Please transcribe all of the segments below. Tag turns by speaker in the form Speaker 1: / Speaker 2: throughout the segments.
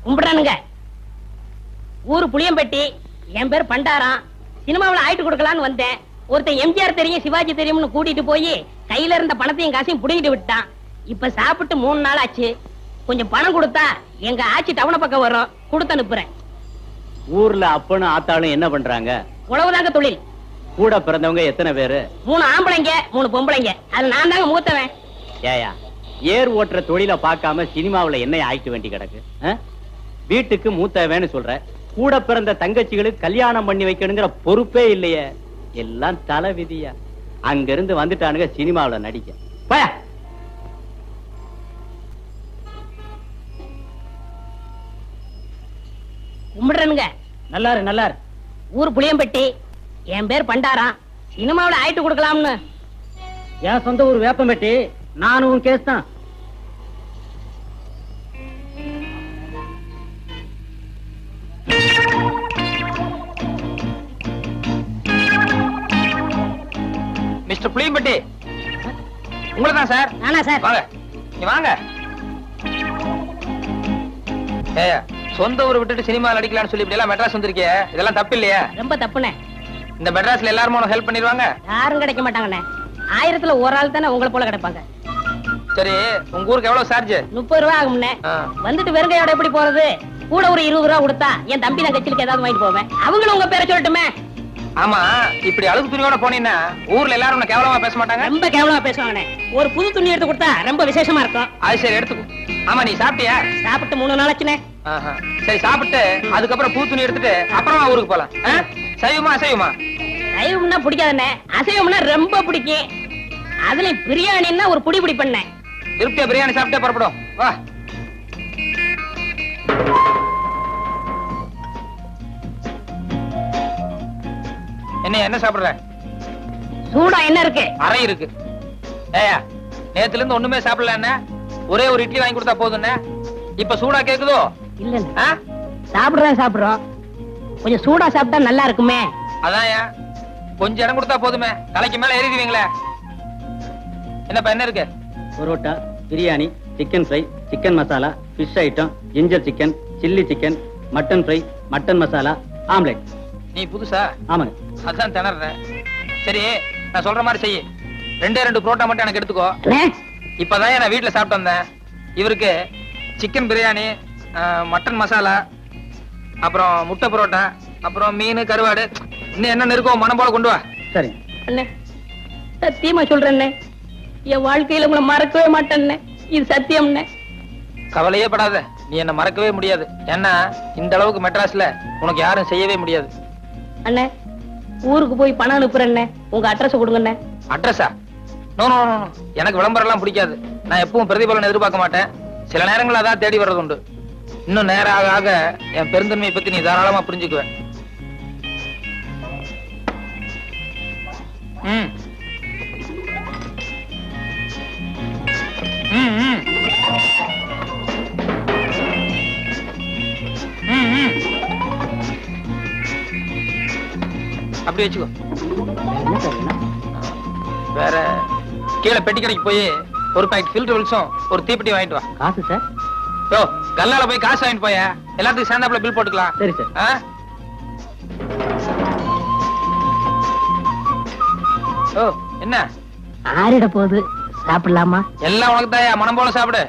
Speaker 1: கும்பிடானுங்க. ஊரு புளியம்பட்டி, என் பேர் பண்டாரம். சினிமாவில் ஆயிட்டு கொடுக்கலான்னு வந்தேன். ஒருத்தன் எம்ஜிஆர் தெரியும் சிவாஜி தெரியும்னு கூட்டிட்டு போய் கையில இருந்த பணத்தையும் காசையும் புடிங்கிட்டு விட்டான். இப்ப சாப்பிட்டு 3 நாள் ஆச்சு. கொஞ்சம் பணம் கொடுத்தா எங்க ஆட்சி டவுன பக்கம் வரும், கொடுத்து அனுப்புறேன்.
Speaker 2: ஊர்ல அப்பனும் ஆத்தாளும் என்ன பண்றாங்க?
Speaker 1: உழவுதாங்க தொழில்.
Speaker 2: கூட பிறந்தவங்க எத்தனை பேரு? 3
Speaker 1: ஆம்பளைங்க 3 பொம்பளைங்க. அது நான் தாங்க மூத்தவன்.
Speaker 2: ஏயா ஏர் ஓட்டுற தொழில பார்க்காம சினிமாவுல என்ன ஆயிட்டு வேண்டி கிடக்கு? வீட்டுக்கு மூத்தவன்னு சொல்ற, கூட பிறந்த தங்கச்சிகளுக்கு கல்யாணம் பண்ணி வைக்கணுங்கிற பொறுப்பே இல்லையே. எல்லாம் தலை விதியா. அங்க இருந்து வந்துட்டானுங்க சினிமாவுல நடிக்க. போயா.
Speaker 1: கும்பிடுறனுங்க.
Speaker 2: நல்லாரு நல்லாரு.
Speaker 1: ஊர் புளியம்பட்டி, என் பேர் பண்டாரம். சினிமாவில் ஆயிட்டு கொடுக்கலாம்னு.
Speaker 2: என் சொந்த ஊர் வேப்பம்பட்டி. நானும் கேஸ் தான்.
Speaker 3: மிஸ்டர் புளியம்பட்டி, உங்களை தான் சார்.
Speaker 1: நானா சார்?
Speaker 3: வாங்க, நீ வாங்க. ஏயா, சொந்த ஊரை விட்டுட்டு சினிமாவில் அடிக்கலாம்னு சொல்லி இப்படி எல்லாம் மெட்ராஸ் வந்திருக்கே, இதெல்லாம் தப்பு இல்லையா?
Speaker 1: ரொம்ப தப்புனே.
Speaker 3: இந்த மெட்ராஸ்ல எல்லாரும் உனக்கு ஹெல்ப் பண்ணிடுவாங்க?
Speaker 1: யாரும் கிடைக்க மாட்டாங்கண்ணே. 1000த்துல ஒரு ஆள் தானே உங்களை போல கிடைப்பாங்க.
Speaker 3: சரி, உங்க ஊருக்கு எவ்வளவு சார்ஜ்?
Speaker 1: 30 ரூபா ஆகும்ண்ணே. வந்துட்டு வெறுங்கையோட எப்படி போறது? கூட ஒரு 20 ரூபா கொடுத்தா என் தம்பி நான் கட்சிலுக்கு ஏதாவது வாங்கிட்டு போவேன். அவங்களும் உங்க பேரை சொல்லட்டுமே.
Speaker 3: ஆமா, இப்படி அழுகு துணியோட போனீங்கன்னா ஊர்ல எல்லாரும் உன்னை கேவலமா பேச மாட்டாங்க?
Speaker 1: ரொம்ப கேவலமா பேசுவாங்கண்ணே. ஒரு புது துணி எடுத்து கொடுத்தா ரொம்ப விசேஷமா இருக்கும்.
Speaker 3: அது சரி, எடுத்துக்கோ. ஆமா, நீ சாப்பிட்டியா?
Speaker 1: சாப்பிட்டு 3 நாள் ஆச்சுனே.
Speaker 3: சரி, சாப்பிட்டு அதுக்கப்புறம் பூ துணி எடுத்துட்டு அப்புறமா ஊருக்கு போலாம். சைவமா அசைவமா?
Speaker 1: சைவம்னா பிடிக்காதுண்ணே, அசைவம்னா ரொம்ப பிடிக்கும். அதுல பிரியாணின்னா ஒரு புடி புடி பண்ணேன்.
Speaker 3: திருப்தியா பிரியாணி சாப்பிட்டே புறப்படும். வா. என்ன சாப்பிடுற?
Speaker 1: சூடா என்ன இருக்கு?
Speaker 3: அறை இருக்கு. ஏயா, நேத்துல இருந்து ஒண்ணுமே சாப்பிடல. என்ன ஒரே ஒரு இட்லி வாங்கி கொடுத்தா போதுன்னு இப்ப சூடா கேக்குதோ?
Speaker 1: இல்ல, சாப்பிடுறோம். கொஞ்சம் சூடா சாப்பிட்டா நல்லா இருக்குமே.
Speaker 3: அதான் கொஞ்சம் இடம் கொடுத்தா போதுமே, தலைக்கு மேல ஏறிடுவீங்களே. என்னப்பா என்ன இருக்கு?
Speaker 2: Parotta, biryani, chicken fry, chicken masala, fish item, ginger chicken, chilli chicken, mutton fry, mutton masala, omelette.
Speaker 3: நீ புதுசா?
Speaker 2: ஆமாங்க.
Speaker 3: அதான் திணறேன். சரி, நான் சொல்ற மாதிரி செய்ய. 2 புரோட்டா மட்டும் எனக்கு எடுத்துக்கோ. இப்பதான் நான் வீட்டுல சாப்பிட்டு வந்தேன். இவருக்கு சிக்கன் பிரியாணி, மட்டன் மசாலா, அப்புறம் முட்டை பரோட்டா, அப்புறம் மீன் கருவாடு, இன்னும் என்ன இருக்கோ மனம் போல கொண்டு வா.
Speaker 2: சரி
Speaker 1: அண்ணே, சத்தியமா சொல்றேன், என் வாழ்க்கையில உங்களை மறக்கவே மாட்டேன். இது சத்தியம்னே.
Speaker 3: கவலையே படாத, நீ என்ன மறக்கவே முடியாது. ஏன்னா இந்த அளவுக்கு மெட்ராஸ்ல உனக்கு யாரும் செய்யவே முடியாது.
Speaker 1: அண்ணே, ஊருக்கு போய் பணம் அனுப்புறேன். உங்க அட்ரஸ் கொடுங்கண்ணே.
Speaker 3: அட்ரஸா? நோ நோ நோ, எனக்கு விளம்பரம் எல்லாம் பிடிக்காது. நான் எப்பவும் பிரதிபலன் எதிர்பார்க்க மாட்டேன். சில நேரங்கள் அதான் தேடி வர்றது உண்டு. இன்னும் நேரம் ஆக ஆக என் பெருந்தன்மையை பத்தி நீ தாராளமா புரிஞ்சுக்குவேன். ம் ம் ம் அப்படி வச்சுக்கோ. வேற கீழே பெட்டி கடைக்கு போய் ஒரு பாக்கெட் ஃபில்டர் வில்ஸும் ஒரு தீப்பெட்டி வாங்கிட்டு வா.
Speaker 2: காசு சார்?
Speaker 3: யோ, கல்லால போய் காசு வாங்கிட்டு போய, எல்லாத்துக்கும் சேர்ந்தாப்புல பில் போட்டுக்கலாம்.
Speaker 2: சரி சார்.
Speaker 3: ஓ, என்ன
Speaker 1: ஆறிட போகுது, சாப்பிடலாமா?
Speaker 3: எல்லாம் உனக்கு தாயா, மனம் போல சாப்பிடு.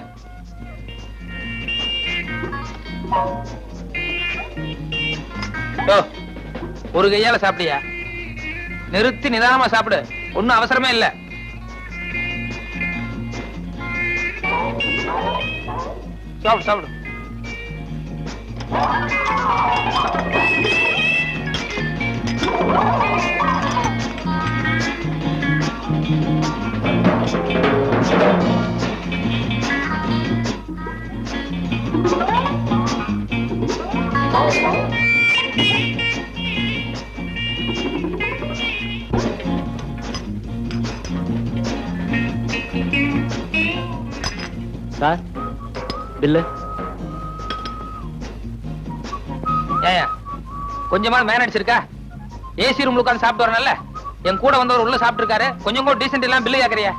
Speaker 3: ஒரு கையால சாப்பிடியா? நிறுத்தி நிதானமா சாப்பிடு, ஒண்ணும் அவசரமே இல்ல. சாப்பிடு சாப்பிடு.
Speaker 2: Sir, bill.
Speaker 3: ஏயா, கொஞ்சமா மேனேஜ் இருக்கா? ஏசி ரூம்ல உட்கார்ந்து சாப்பிட்டு வரணும்ல. என் கூட வந்தவர் உள்ள சாப்பிட்டு இருக்காரு, கொஞ்சம் கூட டீசென்ட் எல்லாம் பில்லு கேக்குறியா?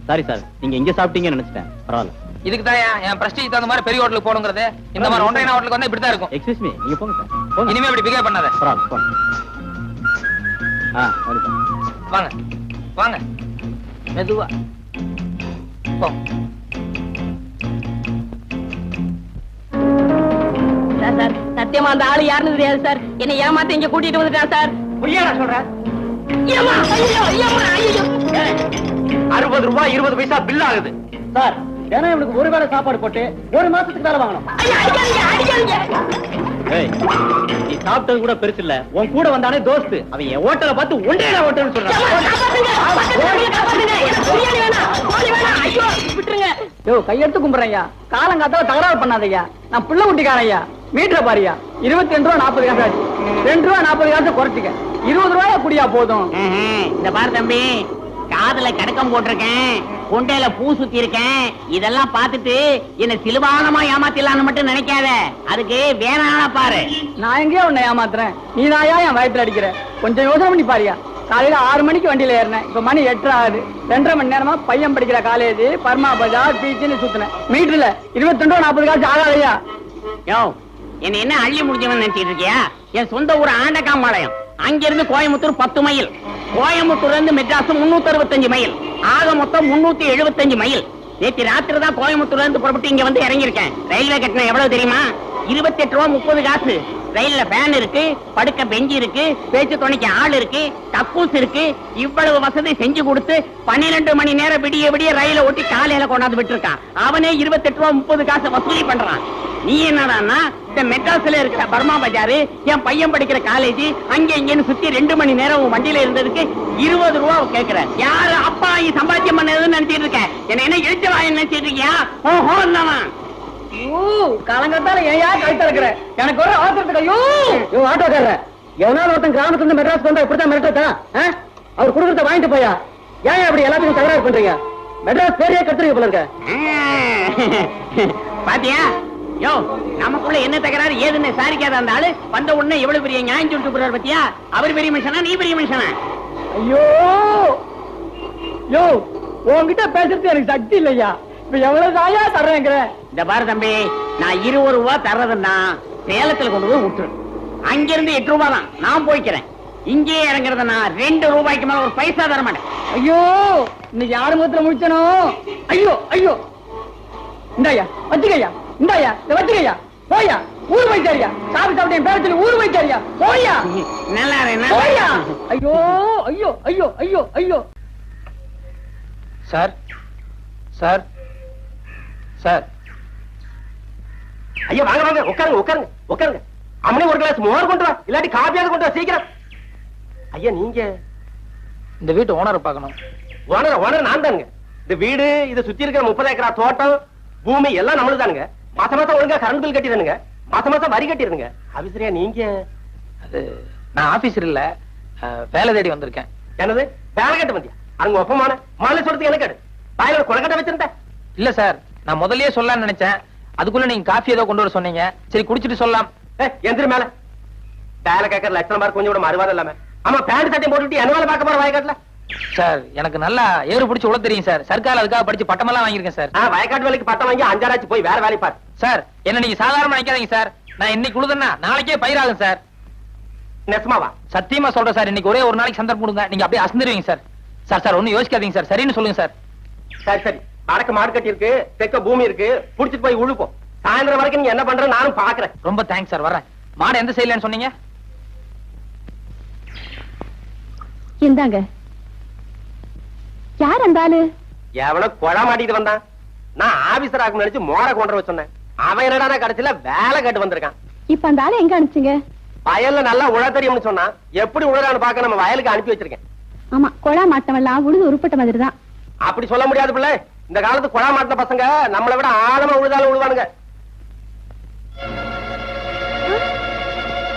Speaker 2: சாரி சார், நீங்க எங்க சாப்பிட்டீங்கன்னு நினைச்சிட்டேன். பரவாயில்ல.
Speaker 3: இதுக்கு தான் என் பிரஸ்டீஜ் தகுந்த மாதிரி பெரிய ஹோட்டலுக்கு போகணுங்கிறது. இந்த மாதிரி ஒன்றைய ஹோட்டலுக்கு வந்தா இப்படிதான் இருக்கும்.
Speaker 2: எக்ஸ்கியூஸ் மீ, நீங்க போங்க சார். போங்க.
Speaker 3: இனிமே இப்படி பிகேவ் பண்ணாத.
Speaker 2: பரவாயில்ல, போங்க. சரிப்பா.
Speaker 3: வாங்க வாங்க மெதுவா போ.
Speaker 1: சார் சத்தியமா அந்த ஆளு யாருன்னு தெரியாது சார். என்னை ஏமாத்தி இங்க கூட்டிட்டு வந்துட்டான் சார்.
Speaker 2: புரியாதா சொல்றேன்?
Speaker 1: ஐயம்மா, ஐயோ, ஐயம்மா, ஐயோ.
Speaker 2: 60 ரூபாய் 20 பைசா பில் ஆகுது சார். ஏன்னா இவனுக்கு ஒரு வேளை சாப்பாடு போட்டு ஒரு மாசத்துக்கு வேலை வாங்கணும்.
Speaker 1: ஐயா, அடிக்காதீங்க, அடிக்காதீங்க.
Speaker 2: ஏய், நீ சாப்பிட்டது கூட பெருசு இல்ல. உன் கூட வந்தானே தோஸ்து, அவன் என் ஹோட்டலை பார்த்து ஒன்றே ஹோட்டல்னு சொல்றான்.
Speaker 4: கையெடுத்து கும்பிடுறையா, காலங்காத்தால தகராறு பண்ணாதய்யா. நான் பிள்ளை குட்டிக்காரையா, மீட்டரை பாரியா. 22 ரூபா 40 காசு ஆச்சு. 2 ரூபா 40 காசு குறைச்சிக்க. 20 ரூபாயா குடியா போதும்.
Speaker 1: இந்த பாரு தம்பி, காதுல கடக்கம் போட்டிருக்கேன், கொண்டையில பூ சுத்தி இருக்கேன். இதெல்லாம் பார்த்துட்டு என்ன சிலுவானமா ஏமாத்திடலான்னு மட்டும் நினைக்காத. அதுக்கு வேணானா பாரு.
Speaker 4: நான் எங்கேயா உன்னை ஏமாத்துறேன்? நீ நாயா என் வயத்துல அடிக்கிற? கொஞ்சம் யோசனை பண்ணி பாரியா. காலையில 6 மணிக்கு வண்டியில ஏறினேன். இப்ப மணி 8 ஆகுது. 2.5 மணி நேரமா பையன் படிக்கிற காலேஜ், பர்மா பஜார், பீச்சுன்னு சுத்தினேன். மீட்டர்ல 22 ரூபா 40 காசு ஆகாதையா.
Speaker 1: யோ, என்ன அள்ளி முடிஞ்சவன் நினைச்சிட்டு இருக்கியா? என் சொந்த ஊர் ஆண்டகாம்பாளையம். அங்கிருந்து கோயம்புத்தூர் 10 மைல். கோயம்புத்தூர்ல இருந்து மெட்ராஸ் 365 மைல். ஆக மொத்தம் 375 மைல். நேற்று ராத்திரி தான் கோயம்புத்தூர்ல இருந்து புறப்பட்டு இங்க வந்து இறங்கியிருக்கேன். ரயில்வே கட்டணம் எவ்வளவு தெரியுமா? 28 ரூபா 30 காசு. ரயில்ல ஃபேன் இருக்கு, படுக்க பெஞ்சு இருக்கு, பேச்சு துணைக்கு ஆள் இருக்கு, கக்கூஸ் இருக்கு. இவ்வளவு வசதி செஞ்சு கொடுத்து 12 மணி நேரம் விடிய விடிய ரயில ஓட்டி காலையில கொண்டாந்து விட்டுருக்கான். அவனே 28 ரூபா 30 காசு வசூலி பண்றான். நீ என்னடான்னா இந்த மெட்ராஸ்ல இருக்கிற பர்மா பஜாரு, என் பையன் படிக்கிற காலேஜ், அங்க இங்கன்னு சுத்தி 2 மணி நேரம் உன் வண்டியில இருந்ததுக்கு 20 ரூபா கேக்குற. யாரு அப்பா சம்பாத்தியம் பண்ணதுன்னு நினைச்சிட்டு இருக்க? என்ன எழுத்து வாய நினைச்சிட்டு இருக்கியா? ஓஹோ, இல்லவன்
Speaker 4: காலங்காத்தால ஏயா கழுத்த இருக்கிற? எனக்கு ஒரு அவசரத்துக்கு. ஐயோ ஆட்டோக்காரர, எவனாவது ஒருத்தன் கிராமத்துல இருந்து மெட்ராஸ் வந்தா இப்படித்தான் மிரட்டா? அவர் குடுக்கறத வாங்கிட்டு போயா. ஏன் அப்படி எல்லாத்தையும் தகராறு பண்றீங்க? மெட்ராஸ் பேரையே கட்டுறீங்க போல இருக்க.
Speaker 1: பாத்தியா? யோ, நமக்குள்ள என்ன தகராறு ஏதுன்னு சாரிக்காத அந்த ஆளு வந்த உடனே எவ்வளவு பெரிய நியாயம் சொல்லிட்டு போறாரு பத்தியா? அவர் பெரிய மனுஷனா, நீ பெரிய மனுஷனா?
Speaker 4: ஐயோ யோ, உன்கிட்ட பேசுறது எனக்கு சக்தி இல்லையா. இப்ப எவ்வளவு தாயா தர்றேங்கிற?
Speaker 1: இந்த பாரு தம்பி, நான் 20 ரூபா தர்றதுன்னா சேலத்துல கொண்டு போய் விட்டுரு. அங்கிருந்து 8 ரூபா தான் நான் போய்க்கிறேன். இங்கே இறங்குறதுனா 2 ரூபாய்க்கு மேல ஒரு பைசா தர மாட்டேன்.
Speaker 4: ஐயோ, இன்னைக்கு யாரு முகத்துல முடிச்சனோ? ஐயோ ஐயோ, இந்தாயா வச்சுக்கையா, இந்தாயா வச்சுக்கையா, போயா ஊர் வைச்சாரியா. சாப்பிட்டு என் பேர சொல்லி ஊர் வைச்சாரியா, போயா.
Speaker 1: நல்லா
Speaker 4: போயா. ஐயோ ஐயோ ஐயோ ஐயோ ஐயோ.
Speaker 3: Sir sir sir.
Speaker 2: ஐயா வாங்க வாங்க, உட்காருங்க உட்காருங்க உட்காருங்க. அம்மனே ஒரு கிளாஸ் மோர் கொண்டு வா, இல்லாட்டி காப்பியாவது கொண்டு வா சீக்கிரம். ஐயா நீங்க
Speaker 3: இந்த வீட்டு ஓனரை பார்க்கணும்.
Speaker 2: ஓனர் நான் தானுங்க. இந்த வீடு, இது சுத்தி இருக்கிற 30 ஏக்கரா தோட்டம், பூமி எல்லாம் நம்மளுக்கு தானுங்க. மாசம் மாசம் ஒழுங்கா கரண்ட் பில் கட்டிடுங்க, மாசம் மாசம் வரி கட்டிடுங்க. ஆபீசரியா நீங்க?
Speaker 3: அது நான் ஆபீசர் இல்ல, வேலை தேடி வந்திருக்கேன்.
Speaker 2: என்னது வேலை கட்டு வந்தியா? அங்க ஒப்பமான மாலை சொல்றதுக்கு எனக்கு வாயில கொலக்கட்டை வச்சிருந்தேன்.
Speaker 3: இல்ல சார், நான் முதல்லயே சொல்லலாம்னு நினைச்சேன். அதுக்குள்ள நீங்க காஃபி ஏதோ கொண்டு வர சொன்னீங்க. சரி குடிச்சிட்டு சொல்லலாம்.
Speaker 2: எந்திரி மேல. வேலை கேட்கற லட்சணம் மாதிரி கொஞ்சம் கூட மறுவாதம் இல்லாம. ஆமா, பேண்ட் சட்டையும் போட்டுட்டு என்ன வேலை பார்க்க போற வயக்காட்டுல?
Speaker 3: சார் எனக்கு நல்லா ஏறு பிடிச்சு உள்ள தெரியும் சார். சர்க்கார் அதுக்காக படிச்சு பட்டமெல்லாம் வாங்கியிருக்கேன் சார்.
Speaker 2: வயக்காட்டு வேலைக்கு பட்டம் வாங்கி 5 ஆச்சு, போய் வேற வேலை பாரு.
Speaker 3: சார் என்ன நீங்க சாதாரணமா நினைக்காதீங்க சார். நான் இன்னைக்கு உழுதுன்னா நாளைக்கே பயிராகும் சார்.
Speaker 2: நெசமாவா?
Speaker 3: சத்தியமா சொல்றேன் சார். இன்னைக்கு ஒரே ஒரு நாளைக்கு சந்தர்ப்பம் கொடுங்க, நீங்க அப்படியே அசந்துருவீங்க சார். சார் சார் ஒன்னும் யோசிக்காதீங்க சார். சரின்னு சொல்லுங்க சார்.
Speaker 2: சரி சரி, வடக்கு மாடு கட்டி இருக்கு, தெக்க பூமி இருக்கு, புடிச்சிட்டு போய் உழுப்போம். சாயந்தரம் வரைக்கும் நீங்க என்ன பண்ற நானும் பாக்குறேன்.
Speaker 3: ரொம்ப தேங்க்ஸ் சார். வரேன். மாடு எந்த சைடுலன்னு சொன்னீங்க?
Speaker 5: இந்தாங்க. யார் அந்த ஆளு?
Speaker 2: எவனோ கொலை மாட்டிட்டு வந்தான். நான் ஆபீசர் ஆகும் நினைச்சு மோர கொண்டு வர சொன்னேன். அவன் என்னடா கடைசியில வேலை கேட்டு வந்திருக்கான்.
Speaker 5: இப்ப அந்த ஆளு எங்க அனுப்பிச்சீங்க?
Speaker 2: வயல்ல நல்லா உழ தெரியும்னு சொன்னா, எப்படி உழறான்னு பாக்க நம்ம வயலுக்கு அனுப்பி வச்சிருக்கேன்.
Speaker 5: ஆமா, கொழா மாட்டவெல்லாம் உழுது உருப்பட்ட மாதிரி தான்.
Speaker 2: அப்படி சொல்ல முடியாது பிள்ளை. இந்த காலத்து கொலை மாட்டின பசங்க நம்மளை விட ஆழமா உழுதாலும் உழுவானுங்க.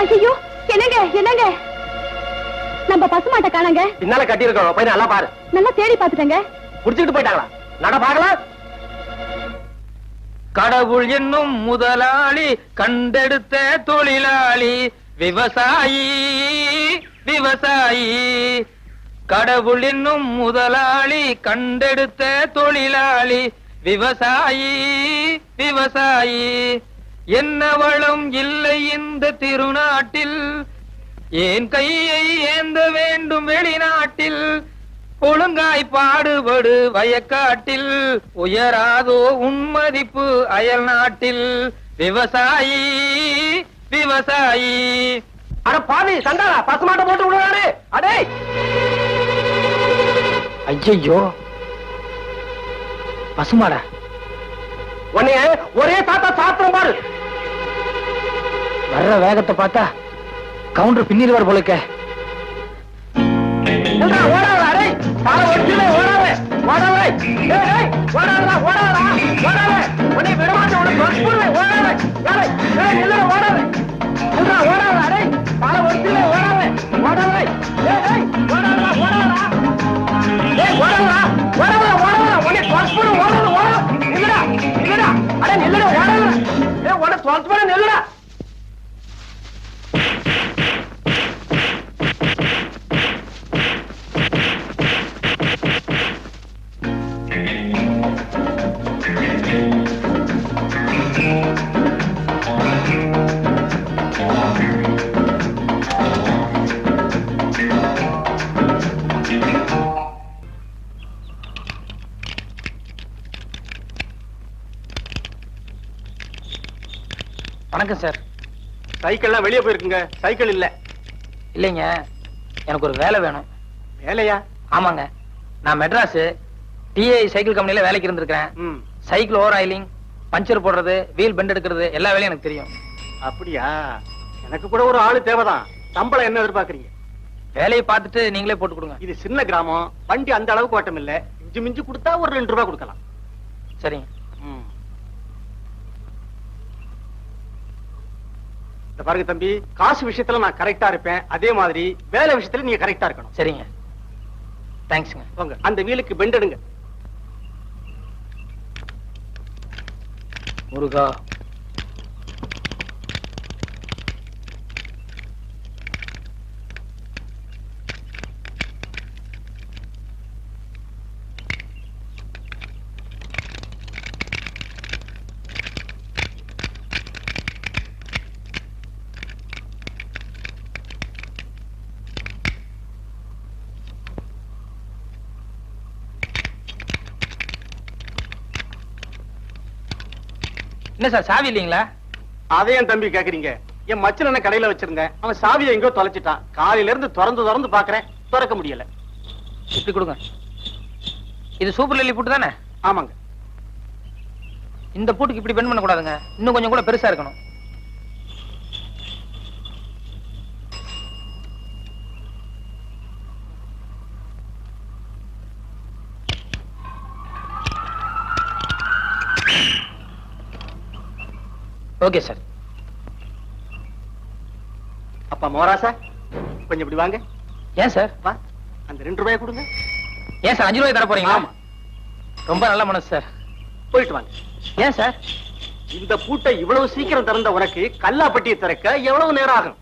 Speaker 5: ஐயோ, என்னங்க என்னங்க, நம்ம பசுமாட்ட காணங்க.
Speaker 2: பின்னால கட்டி இருக்கோம், போய் நல்லா பாரு.
Speaker 5: நல்லா தேடி பாத்துட்டேங்க.
Speaker 2: புடிச்சுட்டு போயிட்டாங்களா? நட பாக்கலாம்.
Speaker 3: கடவுள் என்னும் முதலாளி, கண்டெடுத்த தொழிலாளி, விவசாயி விவசாயி. கடவுள் என்னும் முதலாளி, கண்டெடுத்த தொழிலாளி, விவசாயி விவசாயி என்ன வளம் இல்லை இந்த திருநாட்டில், ஏன் கையை ஏந்த வேண்டும் வெளிநாட்டில், ஒழுங்காய் பாடுபடு வயக்காட்டில், உயராதோ உன்மதிப்பு அயல் நாட்டில், விவசாயி விவசாயி.
Speaker 4: அட பாவி சண்டாளா, பசுமாட்டை போட்டு விடுவாரு. அடே ஐயோ, பசுமாடா உன்னைய ஒரே தாத்தா சாத்திரம் பாரு. வர்ற வேகத்தை பார்த்தா கவுண்டர் பின்னிடுவார் போலுக்க. ஓடாத அடே, காலை ஒடிச்சுல ஓடாத ஓடாத. ஏய் ஓடாதடா ஓடாதடா ஓடாத. உன்னை விட மாட்டேன், உனக்கு வற்புறுவேன். ஓடாத ஏய் ஏய் நில்லுடா, ஓடாத நில்லுடா, ஓடாத அடே, காலை ஒடிச்சுல ஓடாத ஓடாத. ஏய் ஏய் ஓடாதடா ஓடாதடா. ஏய் ஓடாதடா ஓடாத ஓடாத. உன்னை வற்புறு ஓடாத ஓடாத. நில்லுடா நில்லுடா அடே நில்லுடா ஓடாத. ஏய் உன்னை வற்புறு நில்லுடா.
Speaker 3: வணக்கம் சார்.
Speaker 2: சைக்கிள்லாம் வெளியே போயிருக்குங்க, சைக்கிள் இல்ல.
Speaker 3: இல்லைங்க, எனக்கு ஒரு வேலை வேணும்.
Speaker 2: வேலையா?
Speaker 3: ஆமாங்க, நான் மெட்ராஸ் டிஐ சைக்கிள் கம்பெனில வேலைக்கு இருந்திருக்கிறேன். சைக்கிள் ஓவர் ஆயிலிங், பஞ்சர் போடுறது, வீல் பெண்ட் எடுக்கிறது எல்லா வேலையும் எனக்கு தெரியும்.
Speaker 2: அப்படியா? எனக்கு கூட ஒரு ஆளு தேவைதான். சம்பளம் என்ன எதிர்பார்க்கறீங்க?
Speaker 3: வேலையை பார்த்துட்டு நீங்களே போட்டு கொடுங்க.
Speaker 2: இது சின்ன கிராமம், வண்டி அந்த அளவுக்கு ஓட்டம் இல்ல. மிஞ்சி மிஞ்சி கொடுத்தா ஒரு 2 ரூபாய் கொடுக்கலாம்.
Speaker 3: சரிங்க.
Speaker 2: இந்த பாருங்க தம்பி, காசு விஷயத்துல நான் கரெக்டா இருப்பேன், அதே மாதிரி வேலை விஷயத்துல நீங்க கரெக்டா இருக்கணும்.
Speaker 3: சரிங்க, தேங்க்ஸ்ங்க.
Speaker 2: போங்க, அந்த வீலுக்கு பெண்ட் எடுங்க.
Speaker 3: முருகா. என்ன சார், சாவி இல்லீங்களா?
Speaker 2: அதே என் தம்பி கேக்குறீங்க? என் மச்சன் என்ன கடையில வச்சிருந்தேன், அவன் சாவியை எங்கோ தொலைச்சிட்டான். காலையில இருந்து திறந்து பாக்குறேன், திறக்க முடியல.
Speaker 3: இப்படி கொடுங்க. இது சூப்பர் லில்லி பூட்டு தானே?
Speaker 2: ஆமாங்க.
Speaker 3: இந்த பூட்டுக்கு இப்படி பெண்ட் பண்ண கூடாதுங்க, இன்னும் கொஞ்சம் கூட பெருசா இருக்கணும். Okay sir.
Speaker 2: அப்பா மோராசா, கொஞ்சம் இப்படி வாங்க.
Speaker 3: ஏன் சார்?
Speaker 2: வா, அந்த 2 ரூபாய் கொடுங்க.
Speaker 3: ஏன் சார் 5 ரூபாய் தர போறீங்களா?
Speaker 2: ஆமா.
Speaker 3: ரொம்ப நல்ல மனசு சார்.
Speaker 2: போயிட்டு வாங்க.
Speaker 3: ஏன் சார்?
Speaker 2: இந்த பூட்டை இவ்வளவு சீக்கிரம் திறந்த உனக்கு கல்லாப்பட்டியை திறக்க எவ்வளவு நேரம் ஆகும்?